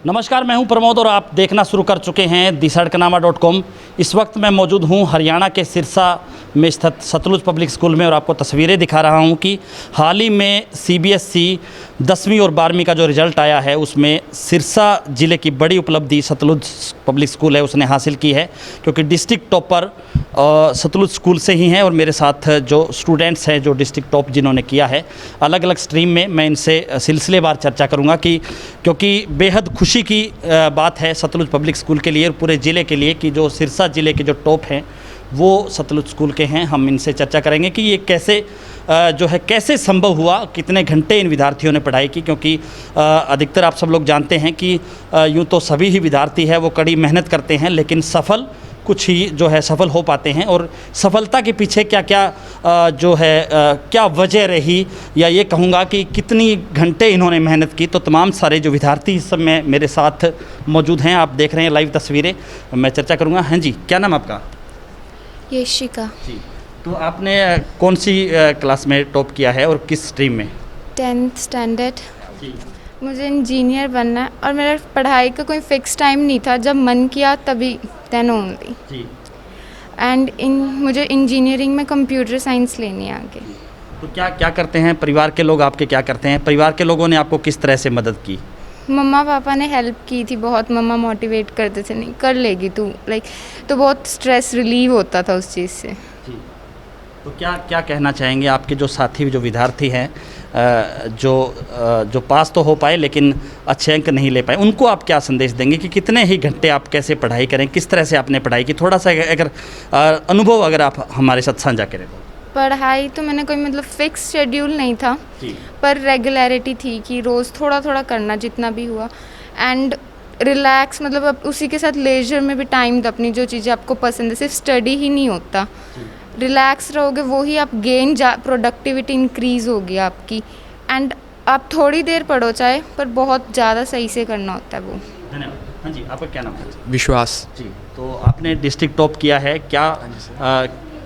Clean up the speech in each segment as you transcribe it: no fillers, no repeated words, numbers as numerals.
नमस्कार, मैं हूं प्रमोद और आप देखना शुरू कर चुके हैं दिसड़कनामा.com। इस वक्त मैं मौजूद हूं हरियाणा के सिरसा में स्थित सतलुज पब्लिक स्कूल में और आपको तस्वीरें दिखा रहा हूं कि हाल ही में सीबीएसई 10वीं और 12वीं का जो रिज़ल्ट आया है उसमें सिरसा ज़िले की बड़ी उपलब्धि सतलुज पब्लिक स्कूल है उसने हासिल की है, क्योंकि डिस्ट्रिक्ट टॉपर सतलुज स्कूल से ही हैं। और मेरे साथ जो स्टूडेंट्स हैं जो डिस्ट्रिक्ट टॉप जिन्होंने किया है अलग अलग स्ट्रीम में, मैं इनसे सिलसिलेवार चर्चा करूँगा क्योंकि बेहद खुशी की बात है सतलुज पब्लिक स्कूल के लिए और पूरे ज़िले के लिए कि जो सिरसा ज़िले के जो टॉप हैं वो सतलुज स्कूल के हैं। हम इनसे चर्चा करेंगे कि ये कैसे संभव हुआ, कितने घंटे इन विद्यार्थियों ने पढ़ाई की, क्योंकि अधिकतर आप सब लोग जानते हैं कि यूँ तो सभी ही विद्यार्थी है वो कड़ी मेहनत करते हैं, लेकिन सफल कुछ ही सफल हो पाते हैं। और सफलता के पीछे क्या वजह रही, या ये कहूँगा कि कितनी घंटे इन्होंने मेहनत की, तो तमाम सारे जो विद्यार्थी इस समय मेरे साथ मौजूद हैं। आप देख रहे हैं लाइव तस्वीरें, मैं चर्चा करूँगा। हाँ जी, क्या नाम आपका? यशिका जी, तो आपने कौन सी क्लास में टॉप किया है और किस स्ट्रीम में? 10th standard. जी मुझे इंजीनियर बनना है और मेरा पढ़ाई का कोई फिक्स टाइम नहीं था, जब मन किया तभी देन ओनली। जी, एंड मुझे इंजीनियरिंग में कंप्यूटर साइंस लेनी है आगे। तो क्या करते हैं परिवार के लोग आपके, क्या करते हैं परिवार के लोगों ने आपको किस तरह से मदद की? मम्मा पापा ने हेल्प की थी बहुत, मम्मा मोटिवेट करते थे, नहीं कर लेगी तू, तो बहुत स्ट्रेस रिलीव होता था उस चीज़ से। जी, तो क्या कहना चाहेंगे आपके जो साथी जो विद्यार्थी हैं जो पास तो हो पाए लेकिन अच्छे अंक नहीं ले पाए, उनको आप क्या संदेश देंगे कि कितने ही घंटे आप कैसे पढ़ाई करें, किस तरह से आपने पढ़ाई की? थोड़ा सा अगर अनुभव अगर आप हमारे साथ साझा करें तो। पढ़ाई तो मैंने कोई फिक्स शेड्यूल नहीं था, पर रेगुलरिटी थी कि रोज़ थोड़ा थोड़ा करना जितना भी हुआ। एंड रिलैक्स अब उसी के साथ लेजर में भी टाइम दो, अपनी जो चीज़ें आपको पसंद है, सिर्फ स्टडी ही नहीं होता। रिलैक्स रहोगे वही आप प्रोडक्टिविटी इंक्रीज़ होगी आपकी। एंड आप थोड़ी देर पढ़ो चाहे, पर बहुत ज़्यादा सही से करना होता है वो। धन्यवाद। हाँ जी, आपका क्या नाम है? विश्वास। जी, तो आपने डिस्ट्रिक्ट टॉप किया है, क्या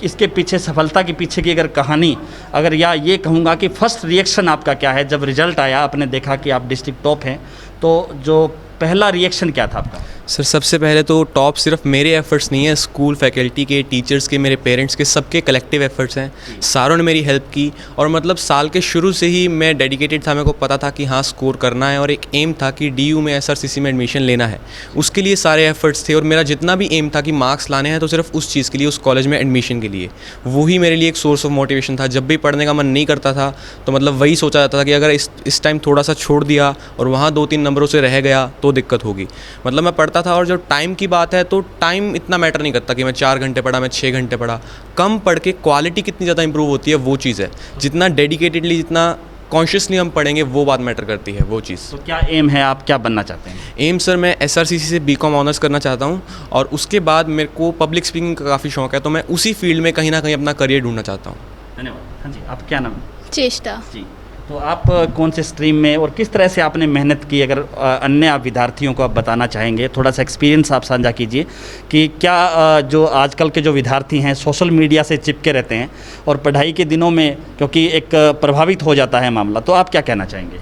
इसके पीछे सफलता के पीछे की अगर कहानी, अगर या ये कहूँगा कि फर्स्ट रिएक्शन आपका क्या है जब रिजल्ट आया, आपने देखा कि आप डिस्ट्रिक्ट टॉप हैं, तो जो पहला रिएक्शन क्या था आपका? सर सबसे पहले तो टॉप सिर्फ मेरे एफर्ट्स नहीं है, स्कूल फैकल्टी के, टीचर्स के, मेरे पेरेंट्स के, सबके कलेक्टिव एफर्ट्स हैं। सारों ने मेरी हेल्प की और साल के शुरू से ही मैं डेडिकेटेड था। मेरे को पता था कि हाँ स्कोर करना है और एक एम था कि DU में SRCC में एडमिशन लेना है, उसके लिए सारे एफर्ट्स थे। और मेरा जितना भी एम था कि मार्क्स लाने हैं, तो सिर्फ उस चीज़ के लिए, उस कॉलेज में एडमिशन के लिए, वही मेरे लिए एक सोर्स ऑफ मोटिवेशन था। जब भी पढ़ने का मन नहीं करता था तो वही सोचा जाता था कि अगर इस टाइम थोड़ा सा छोड़ दिया और वहाँ 2-3 नंबरों से रह गया तो दिक्कत होगी। मैं पढ़ता था। और जब टाइम की बात है तो टाइम इतना मैटर नहीं करता कि मैं 4 घंटे पढ़ा, मैं 6 घंटे पढ़ा। कम पढ़ के क्वालिटी कितनी ज़्यादा इंप्रूव होती है वो चीज़ है। जितना डेडिकेटेडली, जितना कॉन्शियसली हम पढ़ेंगे वो बात मैटर करती है, वो चीज़। तो क्या एम है, आप क्या बनना चाहते हैं? एम सर, मैं SRCC से BCom ऑनर्स करना चाहता हूँ और उसके बाद मेरे को पब्लिक स्पीकिंग का काफ़ी शौक है, तो मैं उसी फील्ड में कहीं ना कहीं अपना करियर ढूंढना चाहता हूँ। धन्यवाद। हाँ जी, आप क्या नाम? चेष्टा। जी, तो आप कौन से स्ट्रीम में और किस तरह से आपने मेहनत की, अगर अन्य आप विद्यार्थियों को आप बताना चाहेंगे, थोड़ा सा एक्सपीरियंस आप साझा कीजिए कि क्या जो आजकल के जो विद्यार्थी हैं सोशल मीडिया से चिपके रहते हैं और पढ़ाई के दिनों में क्योंकि एक प्रभावित हो जाता है मामला, तो आप क्या कहना चाहेंगे?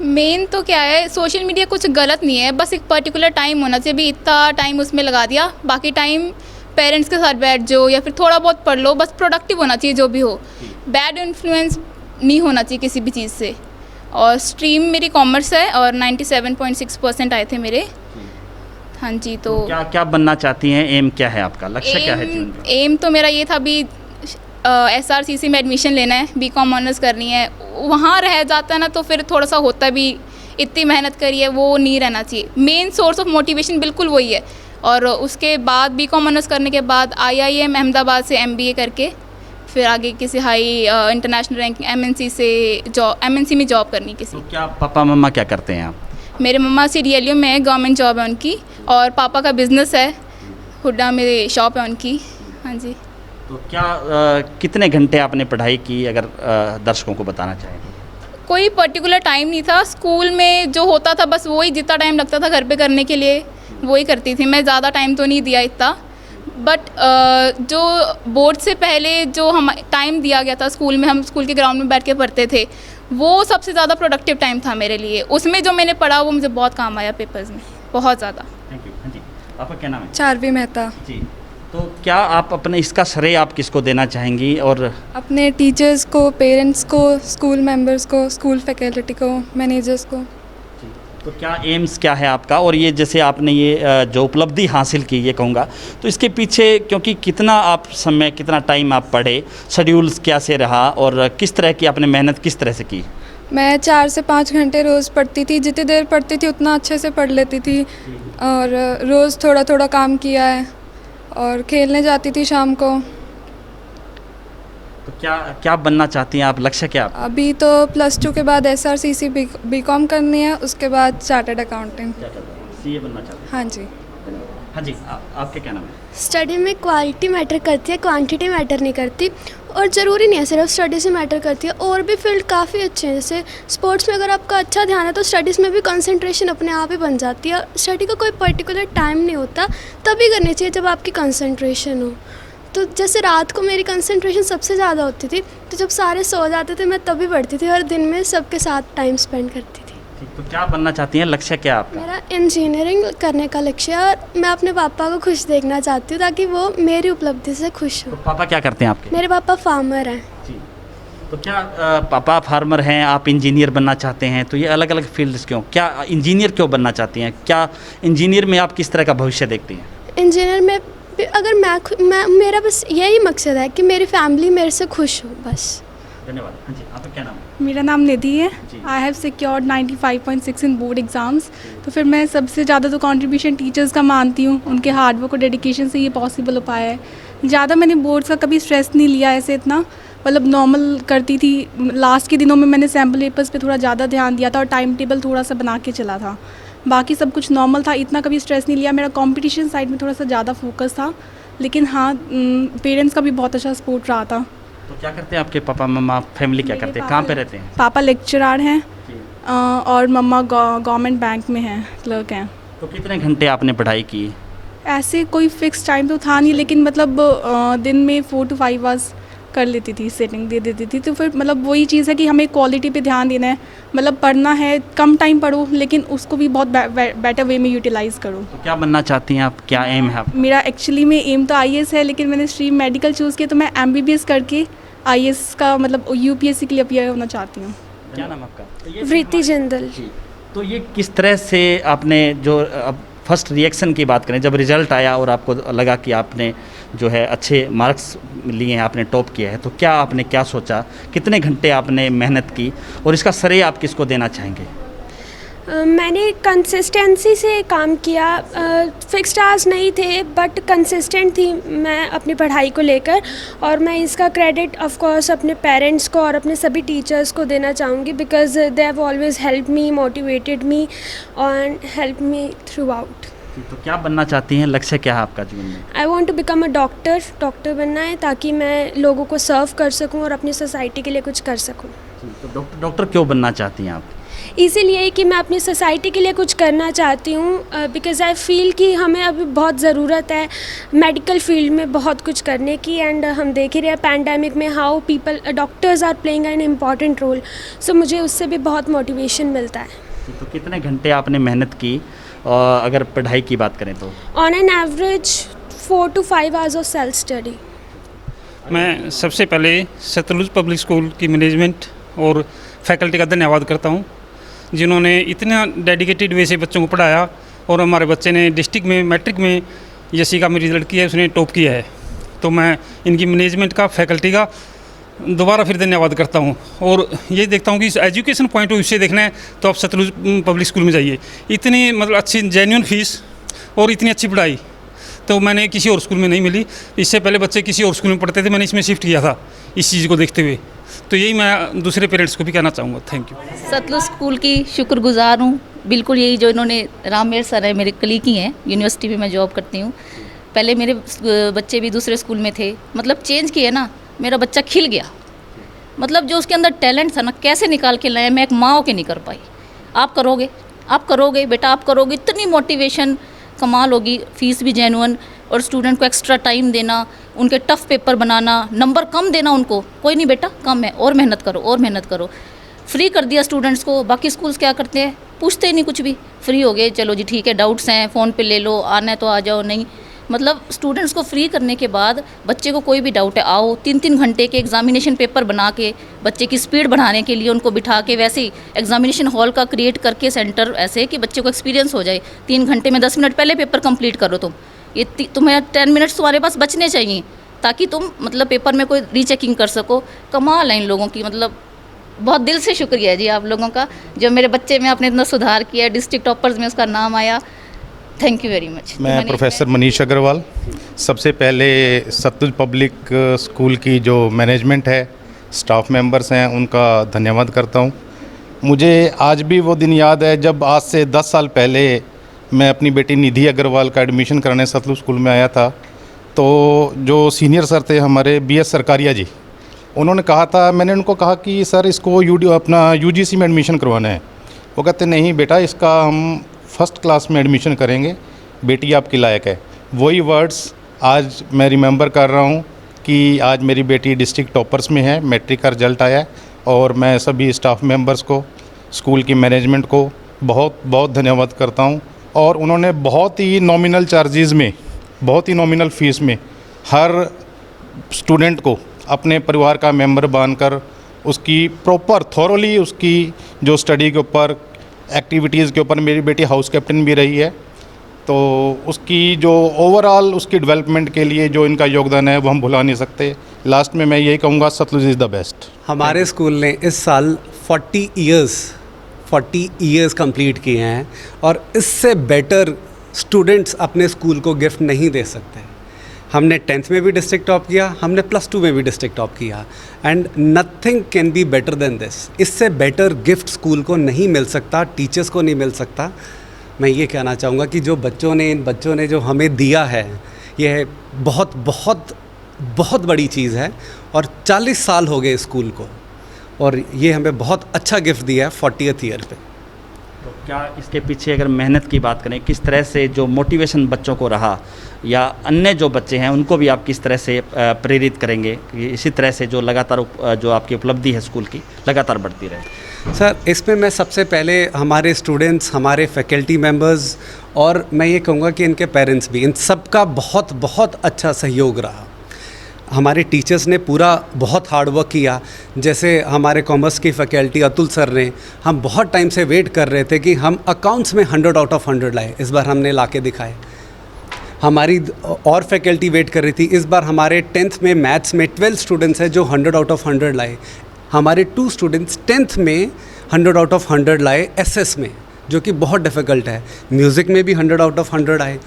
मेन तो क्या है, सोशल मीडिया कुछ गलत नहीं है, बस एक पर्टिकुलर टाइम होना चाहिए। अभी इतना टाइम उसमें लगा दिया, बाकी टाइम पेरेंट्स के साथ बैठ जाओ या फिर थोड़ा बहुत पढ़ लो, बस प्रोडक्टिव होना चाहिए जो भी हो। बैड इन्फ्लुएंस नहीं होना चाहिए किसी भी चीज़ से। और स्ट्रीम मेरी कॉमर्स है और 97.6% आए थे मेरे। हाँ जी, तो क्या बनना चाहती हैं, एम क्या है आपका, लक्ष्य क्या है जीवन का? एम तो मेरा ये था अभी SRCC में एडमिशन लेना है, BCom ऑनर्स करनी है। वहाँ रह जाता है ना तो फिर थोड़ा सा होता भी, इतनी मेहनत करी है वो नहीं रहना चाहिए। मेन सोर्स ऑफ मोटिवेशन बिल्कुल वही है। और उसके बाद BCom ऑनर्स करने के बाद IIM अहमदाबाद से MBA करके फिर आगे किसी हाई इंटरनेशनल रैंकिंग MNC में जॉब करनी किसी। तो क्या पापा मम्मा क्या करते हैं आप? मेरे मम्मा CDLU में है, गवर्नमेंट जॉब है उनकी, और पापा का बिज़नेस है, हुड्डा में शॉप है उनकी। हाँ जी। तो क्या कितने घंटे आपने पढ़ाई की, अगर दर्शकों को बताना चाहें? कोई पर्टिकुलर टाइम नहीं था, स्कूल में जो होता था बस वही, जितना टाइम लगता था घर पे करने के लिए वही करती थी मैं। ज़्यादा टाइम तो नहीं दिया इतना, बट जो बोर्ड से पहले जो हम टाइम दिया गया था स्कूल में, हम स्कूल के ग्राउंड में बैठ के पढ़ते थे, वो सबसे ज़्यादा प्रोडक्टिव टाइम था मेरे लिए। उसमें जो मैंने पढ़ा वो मुझे बहुत काम आया पेपर्स में। बहुत ज़्यादा। Thank you. हाँ जी, आपका क्या नाम है? चारवी मेहता। जी, तो क्या आप अपने इसका श्रेय आप किसको देना चाहेंगी? और अपने टीचर्स को, पेरेंट्स को, स्कूल मेंबर्स को, स्कूल फैकल्टी को, मैनेजर्स को। तो क्या एम्स क्या है आपका? और ये जैसे आपने ये जो उपलब्धि हासिल की, ये कहूँगा, तो इसके पीछे क्योंकि कितना आप समय, कितना टाइम आप पढ़े, शेड्यूल्स कैसे रहा और किस तरह की आपने मेहनत किस तरह से की? मैं 4 से 5 घंटे रोज़ पढ़ती थी। जितनी देर पढ़ती थी उतना अच्छे से पढ़ लेती थी, और रोज़ थोड़ा थोड़ा काम किया है, और खेलने जाती थी शाम को। तो क्या क्या बनना चाहती हैं आप? लक्ष्य क्या है आपका? अभी तो +2 के बाद SRCC बीकॉम करनी है, उसके बाद चार्टर्ड अकाउंटेंट। सीए बनना चाहते हैं? हाँ जी। हाँ जी, आपके क्या नाम है? स्टडी में क्वालिटी मैटर करती है, क्वांटिटी मैटर नहीं करती। और ज़रूरी नहीं है सिर्फ स्टडी से मैटर करती है, और भी फील्ड काफ़ी अच्छे हैं। जैसे स्पोर्ट्स में अगर आपका अच्छा ध्यान है तो स्टडीज़ में भी कंसंट्रेशन अपने आप ही बन जाती है। स्टडी का कोई पर्टिकुलर टाइम नहीं होता, तभी करनी चाहिए जब आपकी कंसंट्रेशन हो। तो जैसे रात को मेरी कंसंट्रेशन सबसे ज़्यादा होती थी, तो जब सारे सो जाते थे मैं तभी पढ़ती थी, हर दिन में सबके साथ टाइम स्पेंड करती थी। ठीक, तो क्या बनना चाहती हैं? लक्ष्य क्या है आपका? मेरा इंजीनियरिंग करने का लक्ष्य है, और मैं अपने पापा को खुश देखना चाहती हूँ ताकि वो मेरी उपलब्धि से खुश तो हो। पापा क्या करते हैं आपके? मेरे पापा फार्मर हैं। जी, तो क्या पापा फार्मर हैं, आप इंजीनियर बनना चाहते हैं, तो ये अलग अलग फील्ड्स क्यों? क्या इंजीनियर क्यों बनना चाहती हैं? क्या इंजीनियर में आप किस तरह का भविष्य देखती हैं? इंजीनियर में भी अगर मैं मेरा बस यही मकसद है कि मेरी फैमिली मेरे से खुश हो, बस। धन्यवाद। हाँ जी, आपका क्या नाम है? मेरा नाम निधि है। जी। I have secured 95.6 in board exams. तो फिर मैं सबसे ज़्यादा तो कंट्रीब्यूशन टीचर्स का मानती हूँ, उनके हार्ड वर्क और डेडिकेशन से ये पॉसिबल हो पाया है। ज़्यादा मैंने बोर्ड्स का कभी स्ट्रेस नहीं लिया ऐसे इतना, मतलब नॉर्मल करती थी। लास्ट के दिनों में मैंने सैम्पल पेपर्स पे थोड़ा ज़्यादा ध्यान दिया था, और टाइम टेबल थोड़ा सा बना के चला था। बाकी सब कुछ नॉर्मल था, इतना कभी स्ट्रेस नहीं लिया। मेरा कॉम्पिटिशन साइड में थोड़ा सा ज़्यादा फोकस था, लेकिन हाँ पेरेंट्स का भी बहुत अच्छा सपोर्ट रहा था। तो क्या करते हैं आपके पापा मम्मा, फैमिली क्या मेरे करते हैं, पापा- कहाँ पे रहते हैं? पापा लेक्चरार हैं, और मम्मा गवर्नमेंट बैंक में हैं, क्लर्क हैं। तो कितने घंटे आपने पढ़ाई की? ऐसे कोई फिक्स टाइम तो था नहीं, लेकिन मतलब दिन में 4 to 5 आवर्स कर लेती थी, सेटिंग दे देती थी। तो फिर मतलब वही चीज़ है कि हमें क्वालिटी पे ध्यान देना है, मतलब पढ़ना है, कम टाइम पढ़ो लेकिन उसको भी बहुत बेटर वे में यूटिलाइज़ करो। तो क्या बनना चाहती हैं आप? क्या एम है आप? मेरा एक्चुअली में एम तो IAS है, लेकिन मैंने स्ट्रीम मेडिकल चूज़ किया, तो मैं MBBS करके IAS का मतलब UPSC के लिए अपियर होना चाहती हूँ। क्या नाम आपका? तो ये वृत्ति जिंदल। जी, तो ये किस तरह से आपने जो अब फर्स्ट रिएक्शन की बात करें, जब रिजल्ट आया और आपको लगा कि आपने जो है अच्छे मार्क्स लिए हैं, आपने टॉप किया है, तो क्या आपने क्या सोचा, कितने घंटे आपने मेहनत की और इसका श्रेय आप किसको देना चाहेंगे? मैंने कंसिस्टेंसी से काम किया। फिक्स्ड आवर्स नहीं थे, बट कंसिस्टेंट थी मैं अपनी पढ़ाई को लेकर, और मैं इसका क्रेडिट ऑफ कोर्स अपने पेरेंट्स को और अपने सभी टीचर्स को देना चाहूँगी, because they have always help me, motivated me and help me through out. तो क्या बनना चाहती हैं? लक्ष्य क्या है आपका जीवन में? I want to become a doctor बनना है, ताकि मैं लोगों को सर्व कर सकूँ और अपनी सोसाइटी के लिए कुछ कर सकूँ। तो डॉक्टर क्यों बनना चाहती हैं आप? इसीलिए कि मैं अपनी सोसाइटी के लिए कुछ करना चाहती हूँ, बिकॉज़ आई फील कि हमें अभी बहुत ज़रूरत है मेडिकल फील्ड में बहुत कुछ करने की। एंड हम देख ही रहे हैं पैंडेमिक में how doctors are playing an important role. So मुझे उससे भी बहुत मोटिवेशन मिलता है। तो कितने घंटे आपने मेहनत की, और अगर पढ़ाई की बात करें तो? On an average 4 to 5 hours of self study. मैं सबसे पहले सतलुज पब्लिक स्कूल की मैनेजमेंट और फैकल्टी का धन्यवाद करता हूं, जिन्होंने इतना डेडिकेटेड वे से बच्चों को पढ़ाया, और हमारे बच्चे ने डिस्ट्रिक्ट में मैट्रिक में जैसी में रिजल्ट किया है, उसने टॉप किया है। तो मैं इनकी मैनेजमेंट का, फैकल्टी का दोबारा फिर धन्यवाद करता हूं, और ये देखता हूं कि एजुकेशन पॉइंट ऑफ व्यू से देखना है तो आप सतलुज पब्लिक स्कूल में जाइए। इतनी मतलब अच्छी जेन्युइन फीस और इतनी अच्छी पढ़ाई तो मैंने किसी और स्कूल में नहीं मिली। इससे पहले बच्चे किसी और स्कूल में पढ़ते थे, मैंने इसमें शिफ्ट किया था इस चीज़ को देखते हुए। तो यही मैं दूसरे पेरेंट्स को भी कहना चाहूँगा। Thank you. सतलुज स्कूल की शुक्रगुजार हूँ, बिल्कुल यही जो इन्होंने, राममेर सर है मेरे कलीग ही हैं, यूनिवर्सिटी में मैं जॉब करती हूँ। पहले मेरे बच्चे भी दूसरे स्कूल में थे, मतलब चेंज किए ना, मेरा बच्चा खिल गया। मतलब जो उसके अंदर टैलेंट था ना, कैसे निकाल के लाए, मैं एक माँ होके नहीं कर पाई। आप करोगे बेटा, आप करोगे, इतनी मोटिवेशन कमाल होगी। फीस भी जेन्युइन, और स्टूडेंट को एक्स्ट्रा टाइम देना, उनके टफ़ पेपर बनाना, नंबर कम देना उनको, कोई नहीं बेटा कम है, और मेहनत करो और मेहनत करो। फ्री कर दिया स्टूडेंट्स को। बाकी स्कूल्स क्या करते हैं, पूछते ही नहीं कुछ भी, फ्री हो गए, चलो जी ठीक है, डाउट्स हैं फ़ोन पे ले लो, आना है तो आ जाओ, नहीं मतलब स्टूडेंट्स को फ्री करने के बाद बच्चे को कोई भी डाउट है आओ, 3-3 घंटे के एग्जामिनेशन पेपर बना के बच्चे की स्पीड बढ़ाने के लिए उनको बिठा के वैसे ही एग्जामिनेशन हॉल का क्रिएट करके सेंटर ऐसे कि बच्चे को एक्सपीरियंस हो जाए। 3 घंटे में 10 मिनट पहले पेपर कंप्लीट करो तुम, ये तुम्हें 10 मिनट्स तुम्हारे पास बचने चाहिए ताकि तुम मतलब पेपर में कोई रीचेकिंग कर सको। कमाल है इन लोगों की, मतलब बहुत दिल से शुक्रिया है जी आप लोगों का, जो मेरे बच्चे में आपने इतना सुधार किया, डिस्ट्रिक्ट टॉपर्स में उसका नाम आया, थैंक यू वेरी मच। मैं प्रोफेसर मनीष अग्रवाल, सबसे पहले सतलुज पब्लिक स्कूल की जो मैनेजमेंट है, स्टाफ मेंबर्स हैं, उनका धन्यवाद करता हूं। मुझे आज भी वो दिन याद है जब आज से 10 साल पहले मैं अपनी बेटी निधि अग्रवाल का एडमिशन कराने सतलुज स्कूल में आया था। तो जो सीनियर सर थे हमारे BS सरकारिया जी, उन्होंने कहा था, मैंने उनको कहा कि सर इसको अपना UGC में एडमिशन करवाना है। वो कहते नहीं बेटा, इसका हम फर्स्ट क्लास में एडमिशन करेंगे, बेटी आपकी लायक है। वही वर्ड्स आज मैं रिमेंबर कर रहा हूँ कि आज मेरी बेटी डिस्ट्रिक्ट टॉपर्स में है, मैट्रिक का रिजल्ट आया है। और मैं सभी स्टाफ मेंबर्स को, स्कूल की मैनेजमेंट को बहुत बहुत धन्यवाद करता हूँ। और उन्होंने बहुत ही नॉमिनल चार्जेस में, बहुत ही नॉमिनल फ़ीस में हर स्टूडेंट को अपने परिवार का मेंबर बांधकर उसकी प्रॉपर थॉरोली उसकी जो स्टडी के ऊपर, एक्टिविटीज़ के ऊपर, मेरी बेटी हाउस कैप्टन भी रही है, तो उसकी जो ओवरऑल उसकी डेवलपमेंट के लिए जो इनका योगदान है वो हम भुला नहीं सकते। लास्ट में मैं यही कहूँगा, सतलुज इज़ द बेस्ट। हमारे स्कूल ने इस साल 40 इयर्स कंप्लीट किए हैं और इससे बेटर स्टूडेंट्स अपने स्कूल को गिफ्ट नहीं दे सकते। हमने 10th में भी डिस्ट्रिक्ट टॉप किया, हमने +2 में भी डिस्ट्रिक्ट टॉप किया, and nothing can be better than this. इससे बेटर गिफ्ट स्कूल को नहीं मिल सकता, टीचर्स को नहीं मिल सकता। मैं ये कहना चाहूँगा कि जो इन बच्चों ने जो हमें दिया है, यह बहुत बहुत बहुत बड़ी चीज़ है। और 40 साल हो गए स्कूल को और ये हमें बहुत अच्छा गिफ्ट दिया है 40th ईयर पे। तो क्या इसके पीछे अगर मेहनत की बात करें, किस तरह से जो मोटिवेशन बच्चों को रहा, या अन्य जो बच्चे हैं उनको भी आप किस तरह से प्रेरित करेंगे कि इसी तरह से जो लगातार जो आपकी उपलब्धि है स्कूल की लगातार बढ़ती रहे? सर, इसमें मैं सबसे पहले हमारे स्टूडेंट्स, हमारे फैकल्टी मेंबर्स और मैं ये कहूँगा कि इनके पेरेंट्स भी, इन सब का बहुत बहुत अच्छा सहयोग रहा। हमारे टीचर्स ने पूरा बहुत हार्ड वर्क किया। जैसे हमारे कॉमर्स की फैकल्टी अतुल सर ने, हम बहुत टाइम से वेट कर रहे थे कि हम अकाउंट्स में 100 आउट ऑफ 100 लाए, इस बार हमने ला के दिखाए। हमारी और फैकल्टी वेट कर रही थी, इस बार हमारे 10th में मैथ्स में 12 स्टूडेंट्स हैं जो 100 आउट ऑफ 100 लाए। हमारे 2 स्टूडेंट्स 10th में 100 आउट ऑफ 100 लाए SS में, जो कि बहुत डिफ़िकल्ट है। म्यूज़िक में भी 100 आउट ऑफ 100 आए।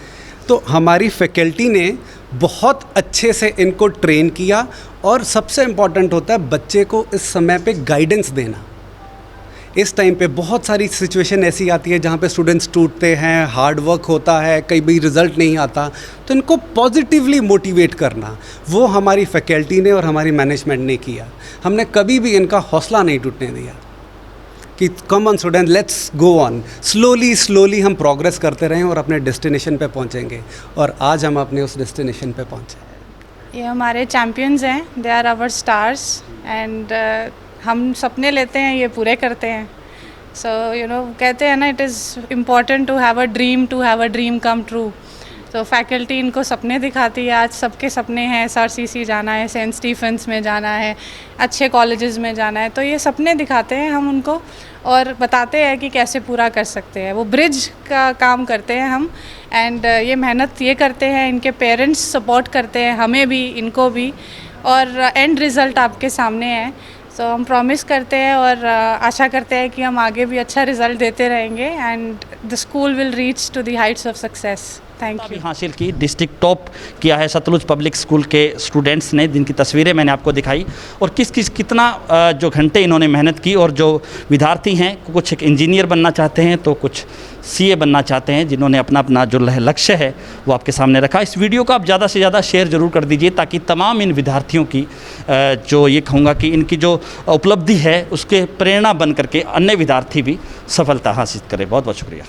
तो हमारी फैकल्टी ने बहुत अच्छे से इनको ट्रेन किया और सबसे इम्पॉर्टेंट होता है बच्चे को इस समय पे गाइडेंस देना। इस टाइम पे बहुत सारी सिचुएशन ऐसी आती है जहाँ पे स्टूडेंट्स टूटते हैं, हार्ड वर्क होता है, कई बार रिज़ल्ट नहीं आता, तो इनको पॉजिटिवली मोटिवेट करना, वो हमारी फैकल्टी ने और हमारी मैनेजमेंट ने किया। हमने कभी भी इनका हौसला नहीं टूटने दिया कि come on student, let's go on, slowly हम प्रोग्रेस करते रहें और अपने डेस्टिनेशन पे पहुंचेंगे। और आज हम अपने उस डेस्टिनेशन पे पहुंचे। ये हमारे चैम्पियंस हैं, they are our stars, and हम सपने लेते हैं, ये पूरे करते हैं। सो कहते हैं ना, it is important to have a dream come true. तो फैकल्टी इनको सपने दिखाती है। आज सबके सपने हैं, SRCC जाना है, सेंट स्टीफेंस में जाना है, अच्छे कॉलेजेस में जाना है। तो ये सपने दिखाते हैं हम उनको और बताते हैं कि कैसे पूरा कर सकते हैं। वो ब्रिज का काम करते हैं हम, एंड ये मेहनत ये करते हैं, इनके पेरेंट्स सपोर्ट करते हैं, हमें भी, इनको भी, और एंड रिज़ल्ट आपके सामने है। तो हम प्रॉमिस करते हैं और आशा करते हैं कि हम आगे भी अच्छा रिज़ल्ट देते रहेंगे, and the school will reach to the heights of success. Thank you. हासिल की, डिस्ट्रिक्ट टॉप किया है सतलुज पब्लिक स्कूल के स्टूडेंट्स ने, जिनकी तस्वीरें मैंने आपको दिखाई, और कितना जो घंटे इन्होंने मेहनत की। और जो विद्यार्थी हैं, कुछ एक इंजीनियर बनना चाहते हैं तो कुछ CA बनना चाहते हैं, जिन्होंने अपना जो लक्ष्य है वो आपके सामने रखा। इस वीडियो को आप ज़्यादा से ज़्यादा शेयर ज़रूर कर दीजिए, ताकि तमाम इन विद्यार्थियों की जो ये कहूँगा कि इनकी जो उपलब्धि है उसके प्रेरणा बन करके अन्य विद्यार्थी भी सफलता हासिल करें। बहुत बहुत शुक्रिया।